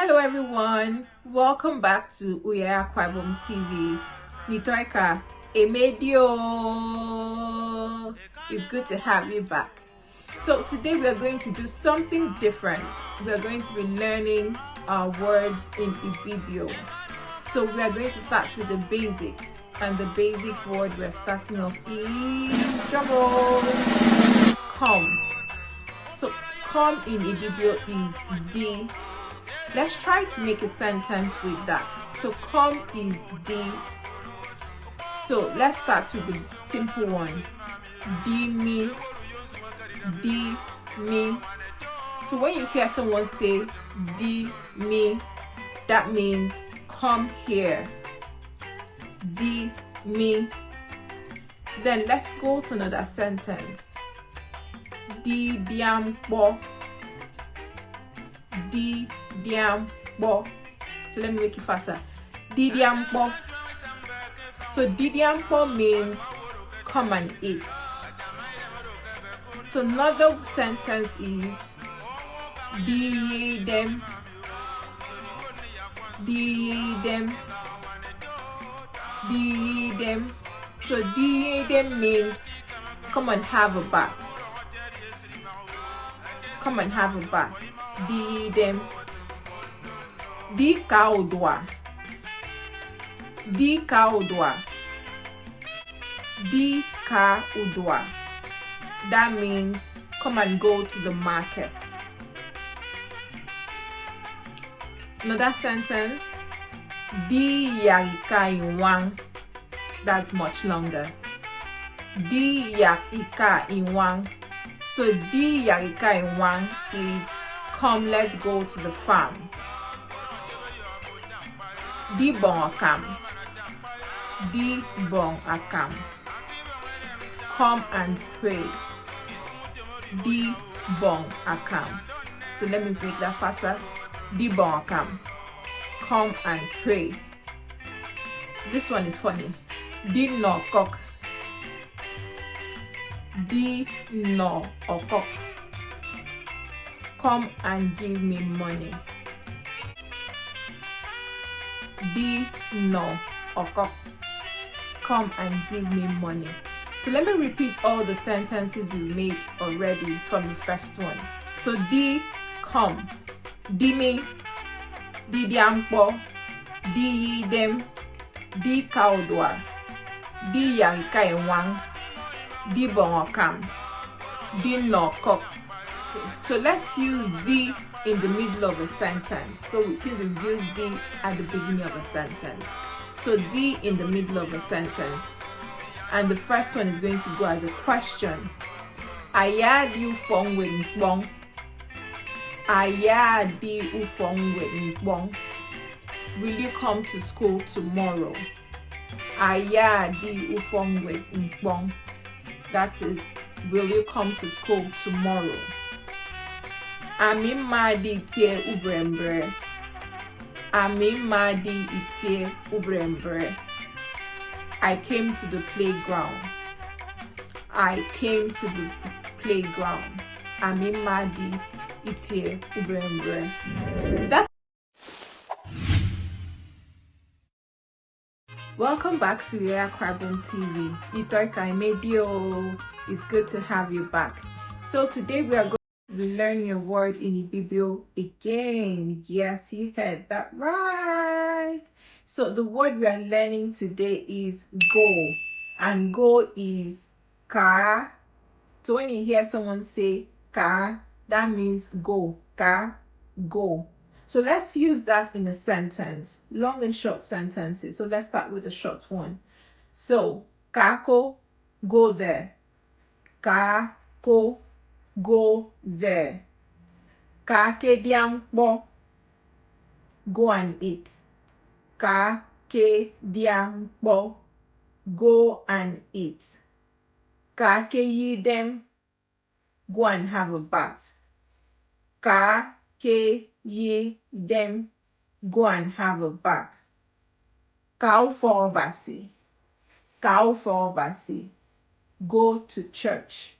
Hello everyone, welcome back to Uyai Akwa Ibom TV. Nitoika, Eibio. It's good to have you back. So today we are going to do something different. We are going to be learning our words in Ibibio. So we are going to start with the basics, and the basic word we are starting off is drumroll, come. So come in Ibibio is D. Let's try to make a sentence with that. So come is D. So let's start with the simple one. D me. So when you hear someone say D me, that means come here. D me. Then let's go to another sentence. D diambo. D diambo. So let me make it faster. D diambo. So D diambo means come and eat. So another sentence is D them. So D them means come and have a bath. Come and have a bath. D them. D kaudwa. D kaudwa. D kaudwa. That means come and go to the market. Another sentence. D yarika inwang. That's much longer. D yarika inwang. So D yarika inwang is come, let's go to the farm. D bon akam. D bon akam. Come and pray. D bon akam. So let me make that faster. D bon akam. Come and pray. This one is funny. D no kok. D no okok. Come and give me money. D no okok. Come and give me money. So let me repeat all the sentences we made already from the first one. So D come. D me. D diampo. D yi dem. D kaudwa. D yarika enwang. D bon okam. D no kok. So let's use D in the middle of a sentence. So since we've used D at the beginning of a sentence. So D in the middle of a sentence. And the first one is going to go as a question. Ayadi ufong with nkbong. Ayadi ufong with nkbong. Will you come to school tomorrow? Ayadi ufong with nkbong. That is, will you come to school tomorrow? Ami madi itie ubrembre. Ami madi itie ubrembre. I came to the playground. I came to the playground. Ami madi itie ubrembre. Welcome back to Uyai Akwa Ibom TV. Nitoika, Eibio. It's good to have you back. So today we are going to be learning a word in Ibibio again. Yes, you heard that right. So the word we are learning today is go. And go is ka. So when you hear someone say ka, that means go. Ka, go. So let's use that in a sentence. Long and short sentences. So let's start with a short one. So, kako, go there. Kako, go there. Kake diambo, go and eat. Kake diambo, go and eat. Kake yidem, go and have a bath. Kake yidem, go and have a bath. Cow for basi. Cow for basi. Go to church.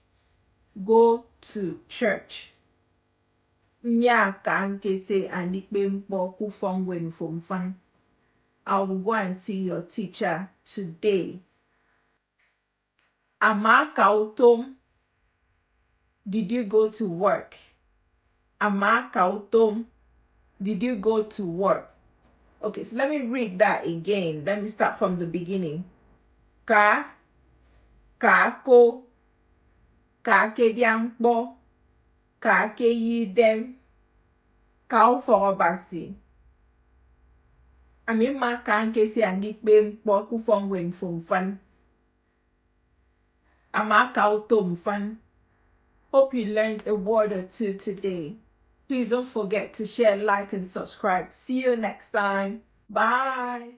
Go to church. Nya kankese anikbempo kufongwen from fun. I will go and see your teacher today. Ama kautom. Did you go to work? Ama kautom. Did you go to work? Okay, so let me read that again. Let me start from the beginning. Ka, ko, ka kediangbo, ka ke yidem, ka uforobasi. Amima ka nkesi andikbe mpo kufongwen from fun. Ama kautom fun. Hope you learned a word or two today. Please don't forget to share, like, and subscribe. See you next time. Bye.